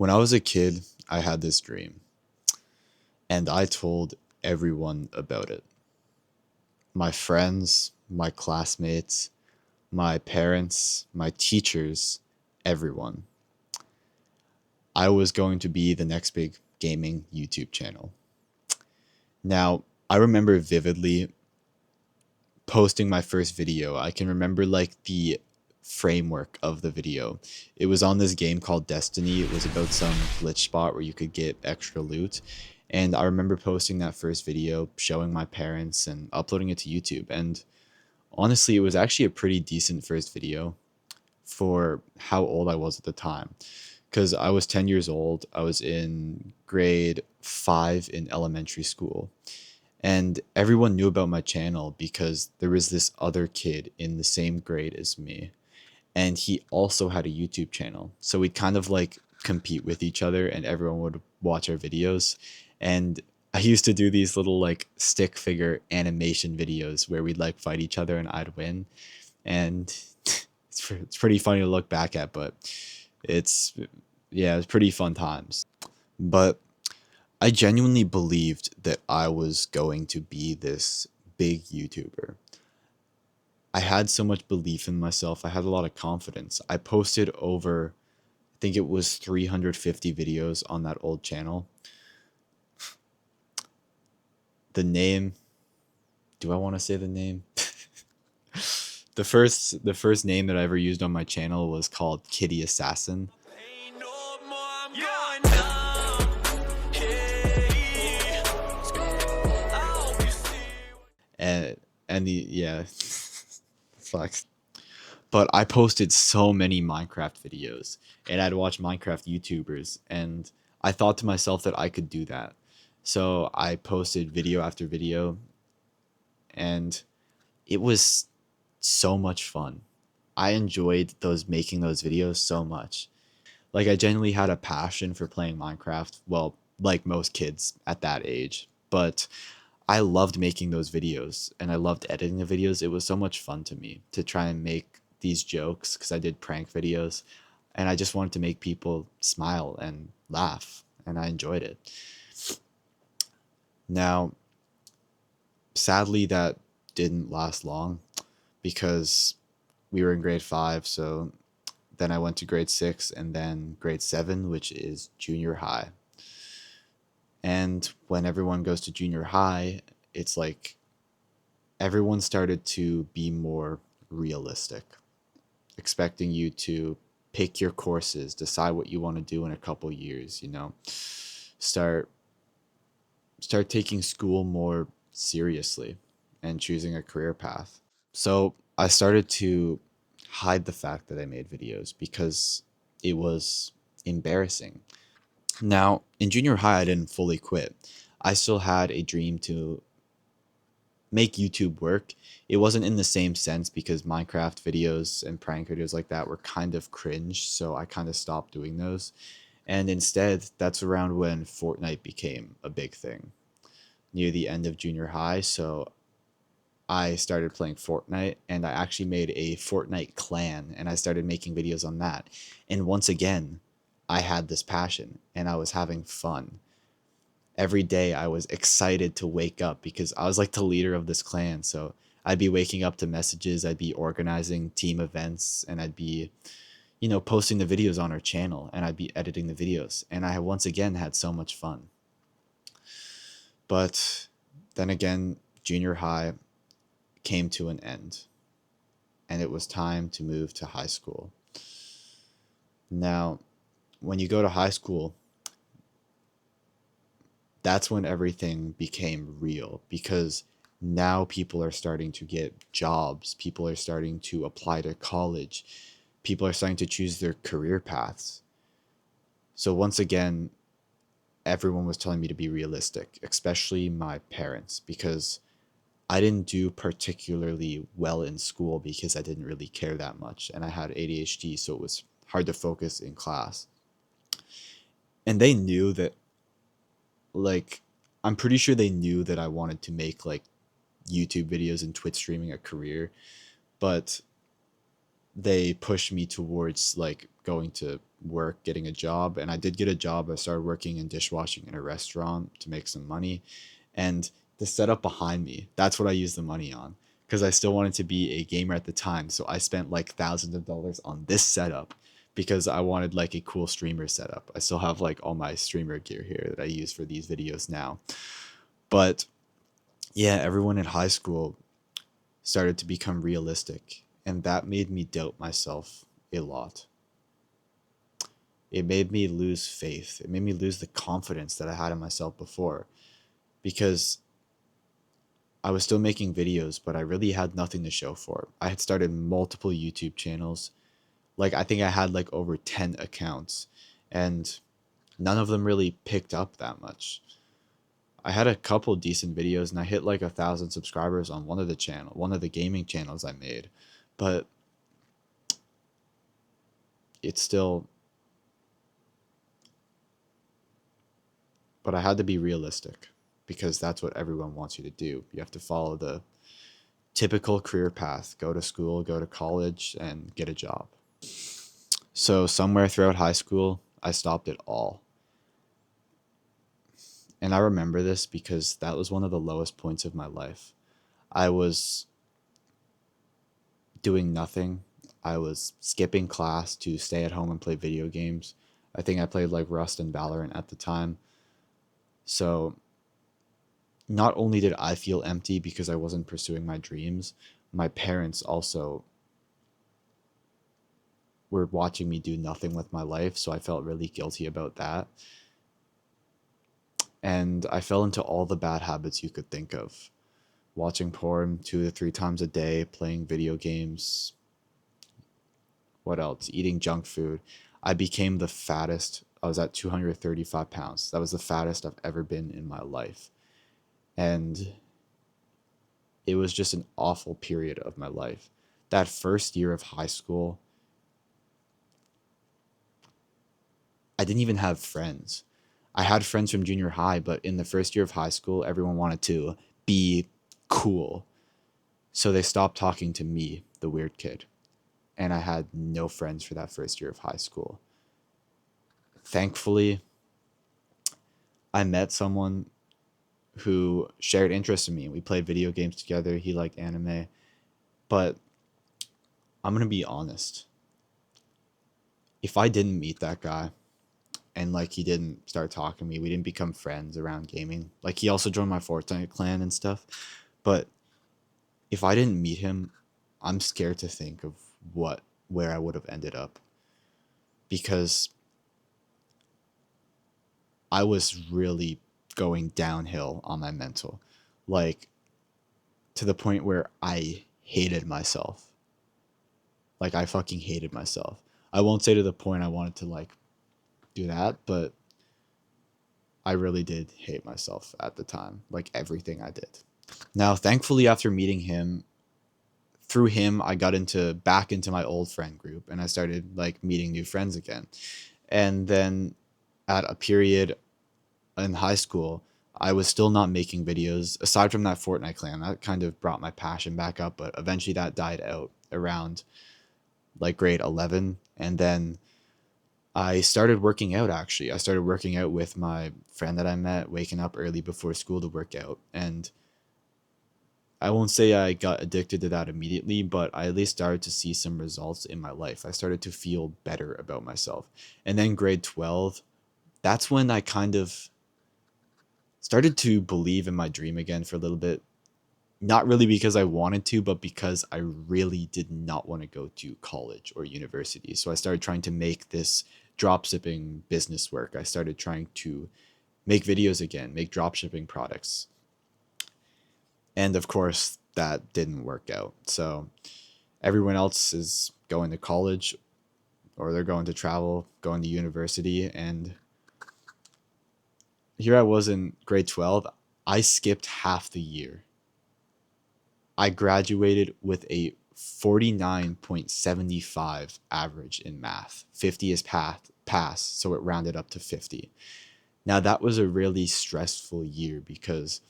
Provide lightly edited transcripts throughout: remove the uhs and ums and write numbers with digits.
When I was a kid, I had this dream, and I told everyone about it. My friends, my classmates, my parents, my teachers, everyone. I was going to be the next big gaming YouTube channel. Now, I remember vividly posting my first video. I can remember like the framework of the video. It was on this game called Destiny. It was about some glitch spot where you could get extra loot. And I remember posting that first video, showing my parents and uploading it to YouTube. And honestly, it was actually a pretty decent first video for how old I was at the time. Because I was 10 years old. I was in grade 5 in elementary school, and everyone knew about my channel because there was this other kid in the same grade as me, and he also had a YouTube channel. So we'd kind of like compete with each other, and everyone would watch our videos. And I used to do these little like stick figure animation videos where we'd like fight each other and I'd win. And it's pretty funny to look back at, but it's yeah, it's pretty fun times. But I genuinely believed that I was going to be this big YouTuber. I had so much belief in myself. I had a lot of confidence. I posted over, I think it was 350 videos on that old channel. The name, do I want to say the name? The first name that I ever used on my channel was called Kitty Assassin. And yeah, fuck. But I posted so many Minecraft videos, and I'd watch Minecraft YouTubers, and I thought to myself that I could do that. So I posted video after video, and it was so much fun. I enjoyed those making those videos so much. Like I genuinely had a passion for playing Minecraft, well, like most kids at that age. But I loved making those videos and I loved editing the videos. It was so much fun to me to try and make these jokes because I did prank videos and I just wanted to make people smile and laugh, and I enjoyed it. Now, sadly, that didn't last long because we were in grade 5. So then I went to grade 6 and then grade 7, which is junior high. And when everyone goes to junior high, it's like everyone started to be more realistic, expecting you to pick your courses, decide what you want to do in a couple years, start taking school more seriously and choosing a career path. So I started to hide the fact that I made videos because it was embarrassing. Now, in junior high, I didn't fully quit. I still had a dream to make YouTube work. It wasn't in the same sense because Minecraft videos and prank videos like that were kind of cringe, so I kind of stopped doing those. And instead, that's around when Fortnite became a big thing, near the end of junior high. So I started playing Fortnite, and I actually made a Fortnite clan and I started making videos on that. And once again, I had this passion and I was having fun. Every day I was excited to wake up because I was like the leader of this clan. So I'd be waking up to messages, I'd be organizing team events, and I'd be, posting the videos on our channel, and I'd be editing the videos. And I once again had so much fun. But then again, junior high came to an end, and it was time to move to high school. Now, when you go to high school, that's when everything became real because now people are starting to get jobs, people are starting to apply to college, people are starting to choose their career paths. So once again, everyone was telling me to be realistic, especially my parents, because I didn't do particularly well in school because I didn't really care that much and I had ADHD, so it was hard to focus in class. And they knew that, like, I'm pretty sure they knew that I wanted to make like YouTube videos and Twitch streaming a career, but they pushed me towards like going to work, getting a job, and I did get a job. I started working in dishwashing in a restaurant to make some money, and the setup behind me, that's what I used the money on because I still wanted to be a gamer at the time. So I spent like thousands of dollars on this setup because I wanted like a cool streamer setup. I still have like all my streamer gear here that I use for these videos now. But yeah, everyone in high school started to become realistic, and that made me doubt myself a lot. It made me lose faith. It made me lose the confidence that I had in myself before because I was still making videos, but I really had nothing to show for it. I had started multiple YouTube channels. Like, I think I had like over 10 accounts, and none of them really picked up that much. I had a couple decent videos and I hit like 1,000 subscribers on one of the gaming channels I made. But it's still, but I had to be realistic because that's what everyone wants you to do. You have to follow the typical career path, go to school, go to college, and get a job. So, somewhere throughout high school, I stopped it all. And I remember this because that was one of the lowest points of my life. I was doing nothing. I was skipping class to stay at home and play video games. I think I played like Rust and Valorant at the time. So not only did I feel empty because I wasn't pursuing my dreams, my parents also were watching me do nothing with my life. So I felt really guilty about that. And I fell into all the bad habits you could think of: watching porn 2 to 3 times a day, playing video games, what else? Eating junk food. I became the fattest. I was at 235 pounds. That was the fattest I've ever been in my life. And it was just an awful period of my life. That first year of high school, I didn't even have friends. I had friends from junior high, but in the first year of high school, everyone wanted to be cool. So they stopped talking to me, the weird kid. And I had no friends for that first year of high school. Thankfully, I met someone who shared interest in me. We played video games together. He liked anime. But I'm going to be honest. If I didn't meet that guy and like he didn't start talking to me, we didn't become friends around gaming. Like he also joined my Fortnite clan and stuff. But if I didn't meet him, I'm scared to think of where I would have ended up, because I was really going downhill on my mental. Like to the point where I hated myself. Like I fucking hated myself. I won't say to the point I wanted to like do that, but I really did hate myself at the time. Like everything I did. Now, thankfully, after meeting him, through him, I got back into my old friend group and I started like meeting new friends again. And then at a period in high school, I was still not making videos aside from that Fortnite clan. That kind of brought my passion back up, but eventually that died out around like grade 11. And then I started working out actually. I started working out with my friend that I met, waking up early before school to work out. And I won't say I got addicted to that immediately, but I at least started to see some results in my life. I started to feel better about myself. And then grade 12, that's when I kind of started to believe in my dream again for a little bit. Not really because I wanted to, but because I really did not want to go to college or university. So I started trying to make this dropshipping business work. I started trying to make videos again, make dropshipping products. And of course, that didn't work out. So everyone else is going to college or they're going to travel, going to university. And here I was in grade 12. I skipped half the year. I graduated with a 49.75 average in math. 50 is pass, so it rounded up to 50. Now, that was a really stressful year because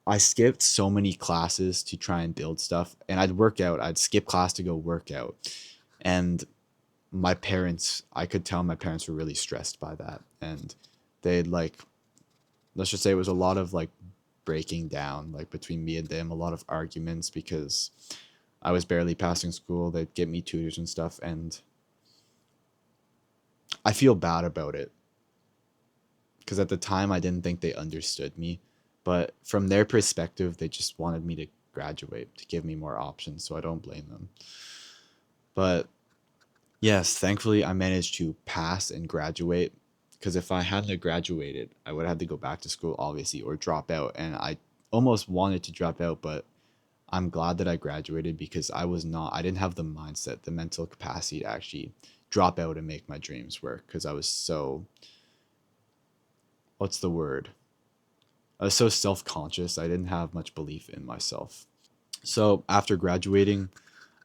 I skipped so many classes to try and build stuff, and I'd work out. I'd skip class to go work out, and my parents, I could tell my parents were really stressed by that, and they'd like, let's just say it was a lot of like breaking down, like between me and them, a lot of arguments because I was barely passing school. They'd get me tutors and stuff, and I feel bad about it because at the time I didn't think they understood me, but from their perspective, they just wanted me to graduate to give me more options, so I don't blame them. But yes, thankfully I managed to pass and graduate because if I hadn't graduated, I would have had to go back to school obviously or drop out, and I almost wanted to drop out, but I'm glad that I graduated because I didn't have the mindset, the mental capacity to actually drop out and make my dreams work because I was so, what's the word? I was so self-conscious. I didn't have much belief in myself. So after graduating,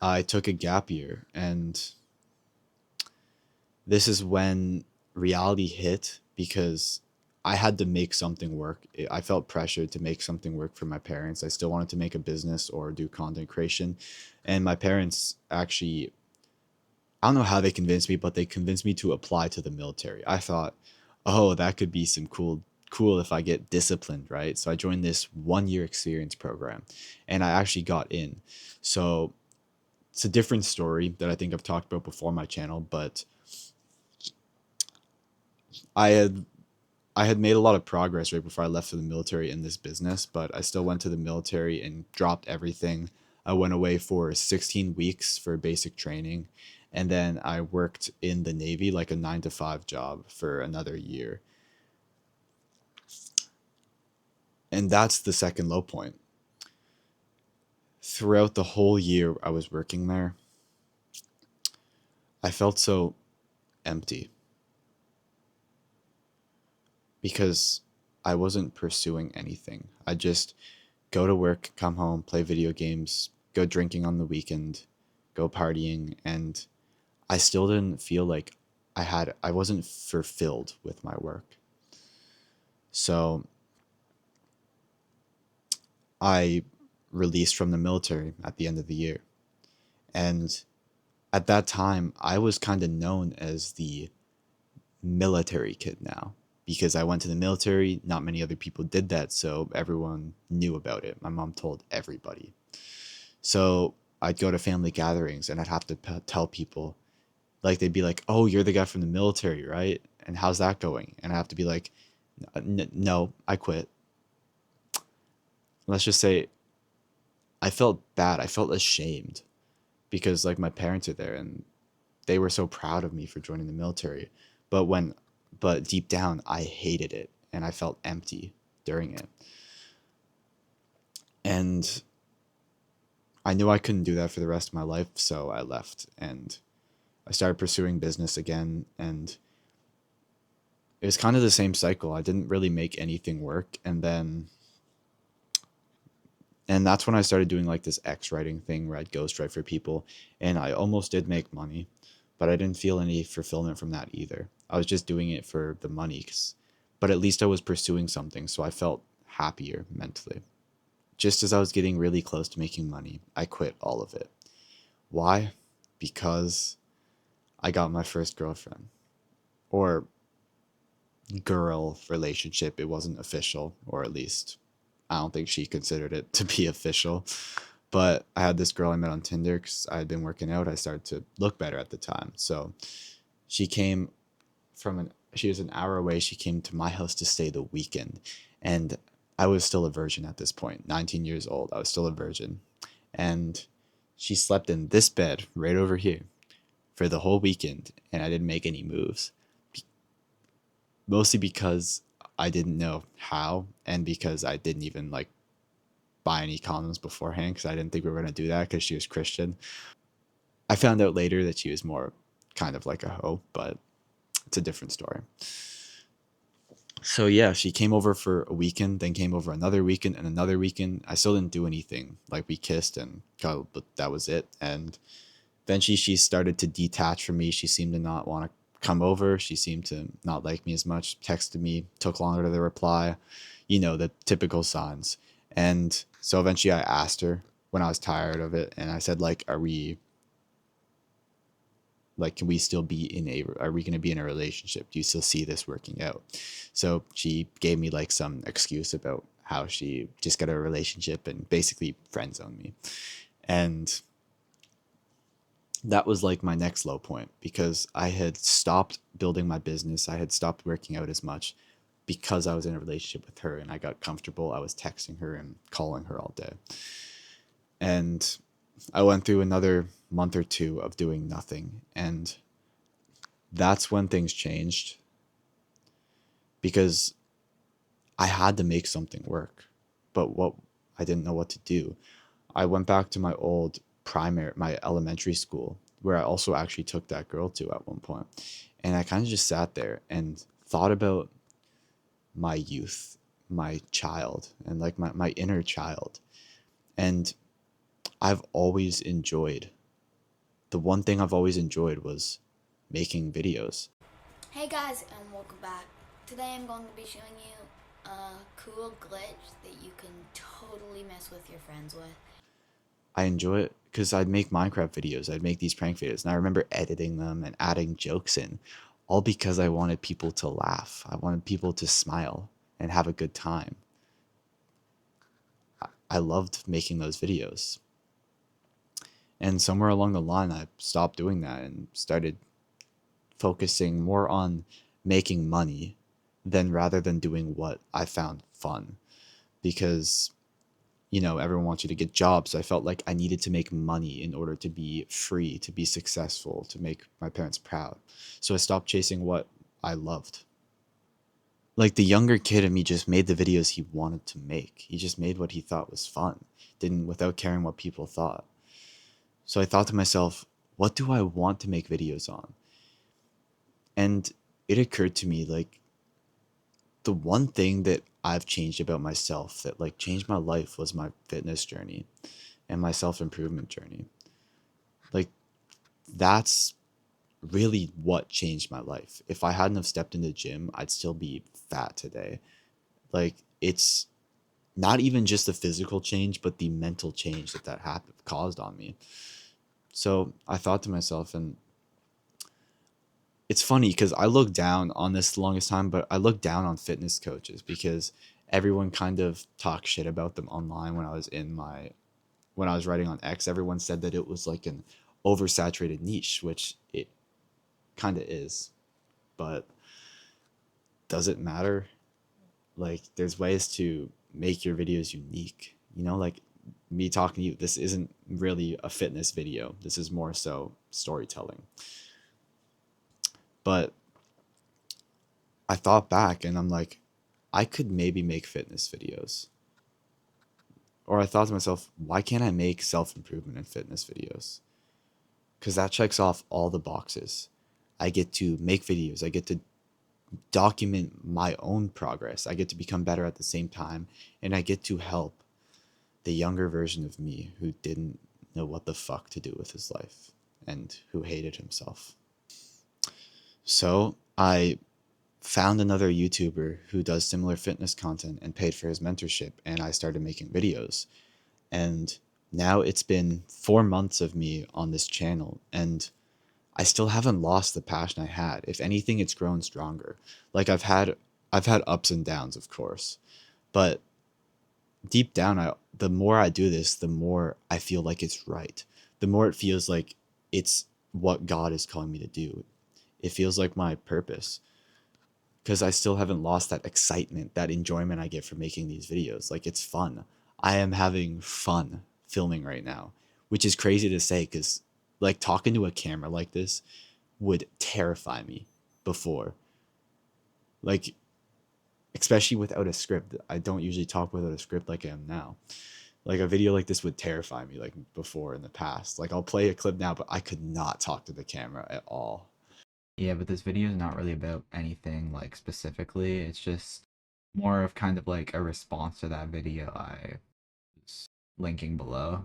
I took a gap year, and this is when reality hit because I had to make something work. I felt pressured to make something work for my parents. I still wanted to make a business or do content creation. And my parents actually, I don't know how they convinced me, but they convinced me to apply to the military. I thought, oh, that could be some cool if I get disciplined, right? So I joined this 1 year experience program and I actually got in. So it's a different story that I think I've talked about before on my channel, but I had I had made a lot of progress right before I left for the military in this business, but I still went to the military and dropped everything. I went away for 16 weeks for basic training, and then I worked in the Navy like a 9 to 5 job for another year. And that's the second low point. Throughout the whole year I was working there, I felt so empty because I wasn't pursuing anything. I just go to work, come home, play video games, go drinking on the weekend, go partying, and I still didn't feel like I wasn't fulfilled with my work. So I released from the military at the end of the year. And at that time, I was kind of known as the military kid now because I went to the military. Not many other people did that, so everyone knew about it. My mom told everybody. So I'd go to family gatherings and I'd have to tell people, like, they'd be like, "Oh, you're the guy from the military, right? And how's that going?" And I have to be like, No, I quit." Let's just say I felt bad. I felt ashamed because like my parents are there and they were so proud of me for joining the military. But when, but deep down, I hated it and I felt empty during it. And I knew I couldn't do that for the rest of my life, so I left and I started pursuing business again. And it was kind of the same cycle. I didn't really make anything work. And that's when I started doing like this X writing thing where I'd ghostwrite for people. And I almost did make money, but I didn't feel any fulfillment from that either. I was just doing it for the money, but at least I was pursuing something. So I felt happier mentally. Just as I was getting really close to making money, I quit all of it. Why? Because I got my first girlfriend. Or girl relationship. It wasn't official, or at least I don't think she considered it to be official. But I had this girl I met on Tinder because I had been working out. I started to look better at the time. So she came she was an hour away. She came to my house to stay the weekend. And I was still a virgin at this point, 19 years old. I was still a virgin. And she slept in this bed right over here for the whole weekend. And I didn't make any moves, mostly because I didn't know how and because I didn't even like buy any condoms beforehand because I didn't think we were going to do that because she was Christian. I found out later that she was more kind of like a hoe, but it's a different story. So yeah, she came over for a weekend, then came over another weekend and another weekend. I still didn't do anything. Like we kissed and but that was it. And then she started to detach from me. She seemed to not want to come over. She seemed to not like me as much. Texted me, took longer to reply. You know, the typical signs. And so eventually I asked her when I was tired of it, and I said, like, are we, like, can we still be in a, are we going to be in a relationship? Do you still see this working out? So she gave me like some excuse about how she just got a relationship and basically friend zoned me. And that was like my next low point because I had stopped building my business. I had stopped working out as much because I was in a relationship with her and I got comfortable. I was texting her and calling her all day. And I went through another month or two of doing nothing. And that's when things changed because I had to make something work. But what I didn't know what to do. I went back to my old primary, my elementary school, where I also actually took that girl to at one point. And I kind of just sat there and thought about my youth, my child, and like my inner child. And I've always enjoyed, the one thing I've always enjoyed was making videos. Hey guys, and welcome back. Today I'm going to be showing you a cool glitch that you can totally mess with your friends with. I enjoy it because I'd make Minecraft videos, I'd make these prank videos, and I remember editing them and adding jokes in, all because I wanted people to laugh. I wanted people to smile and have a good time. I loved making those videos. And somewhere along the line, I stopped doing that and started focusing more on making money than rather than doing what I found fun. Because, you know, everyone wants you to get jobs. So I felt like I needed to make money in order to be free, to be successful, to make my parents proud. So I stopped chasing what I loved. Like the younger kid in me just made the videos he wanted to make. He just made what he thought was fun, didn't without caring what people thought. So I thought to myself, what do I want to make videos on? And it occurred to me like the one thing that I've changed about myself that like changed my life was my fitness journey and my self-improvement journey. Like that's really what changed my life. If I hadn't have stepped in the gym, I'd still be fat today. Like it's not even just the physical change, but the mental change that happened caused on me. So I thought to myself, and it's funny because I look down on this the longest time, but I look down on fitness coaches because everyone kind of talks shit about them online when I was in my when I was writing on X. Everyone said that it was like an oversaturated niche, which it kind of is. But does it matter? Like there's ways to make your videos unique. You know, like me talking to you, this isn't really a fitness video. This is more so storytelling. But I thought back and I'm like, I could maybe make fitness videos. Or I thought to myself, why can't I make self improvement and fitness videos? Because that checks off all the boxes. I get to make videos, I get to document my own progress, I get to become better at the same time, and I get to help the younger version of me who didn't know what the fuck to do with his life and who hated himself. So I found another YouTuber who does similar fitness content and paid for his mentorship, and I started making videos. And now it's been 4 months of me on this channel, and I still haven't lost the passion I had. If anything, it's grown stronger. Like I've had ups and downs, of course, but deep down, the more I do this, the more I feel like it's right. The more it feels like it's what God is calling me to do. It feels like my purpose because I still haven't lost that excitement, that enjoyment I get from making these videos. Like it's fun. I am having fun filming right now, which is crazy to say because like talking to a camera like this would terrify me before. Like especially without a script. I don't usually talk without a script like I am now. Like a video like this would terrify me like before in the past. Like I'll play a clip now, but I could not talk to the camera at all. Yeah, but this video is not really about anything like specifically. It's just more of kind of like a response to that video I was linking below.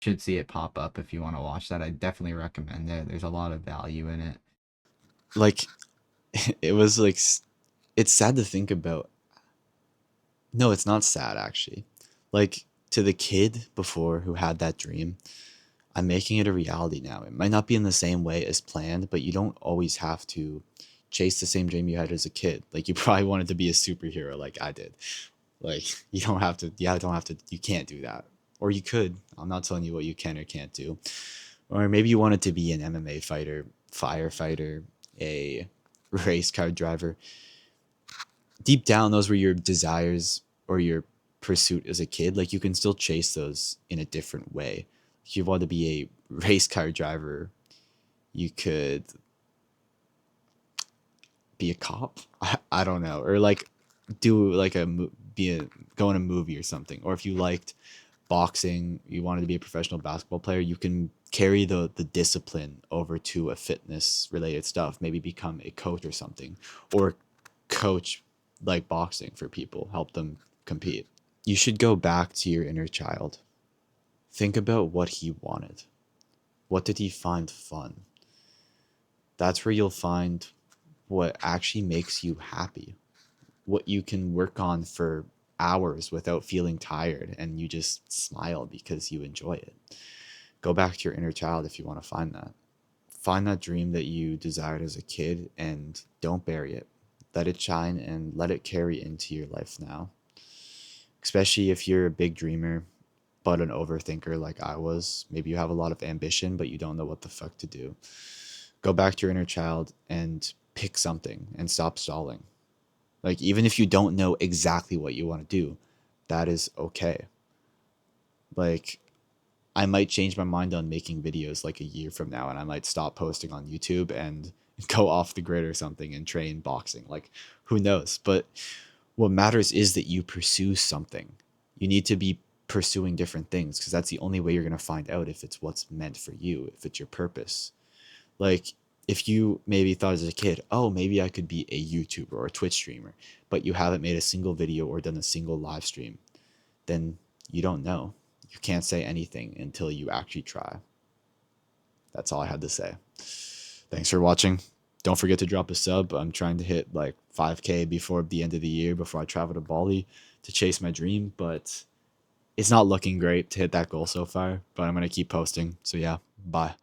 Should see it pop up if you want to watch that. I definitely recommend it. There's a lot of value in it. Like it was like it's sad to think about. No, it's not sad actually. Like, to the kid before who had that dream, I'm making it a reality now. It might not be in the same way as planned, but you don't always have to chase the same dream you had as a kid. Like, you probably wanted to be a superhero like I did. Like, you don't have to, yeah, don't have to, you can't do that. Or you could. I'm not telling you what you can or can't do. Or maybe you wanted to be an MMA fighter, firefighter, a race car driver. Deep down, those were your desires or your pursuit as a kid. Like, you can still chase those in a different way. If you want to be a race car driver, you could be a cop. I don't know, or like do like be a go in a movie or something. Or if you liked boxing, you wanted to be a professional basketball player, you can carry the discipline over to a fitness related stuff. Maybe become a coach or something, or coach like boxing for people, help them compete. You should go back to your inner child. Think about what he wanted. What did he find fun? That's where you'll find what actually makes you happy, what you can work on for hours without feeling tired and you just smile because you enjoy it. Go back to your inner child if you want to find that. Find that dream that you desired as a kid and don't bury it. Let it shine and let it carry into your life now. Especially if you're a big dreamer but an overthinker like I was. Maybe you have a lot of ambition but you don't know what the fuck to do. Go back to your inner child and pick something and stop stalling. Like, even if you don't know exactly what you want to do, that is okay. Like, I might change my mind on making videos like a year from now, and I might stop posting on YouTube and go off the grid or something and train boxing. Like, who knows? But what matters is that you pursue something. You need to be pursuing different things because that's the only way you're going to find out if it's what's meant for you, if it's your purpose. Like, if you maybe thought as a kid, oh, maybe I could be a YouTuber or a Twitch streamer, but you haven't made a single video or done a single live stream, then you don't know. You can't say anything until you actually try. That's all I had to say. Thanks for watching. Don't forget to drop a sub. I'm trying to hit like 5K before the end of the year, before I travel to Bali to chase my dream, but it's not looking great to hit that goal so far, but I'm going to keep posting. So yeah, bye.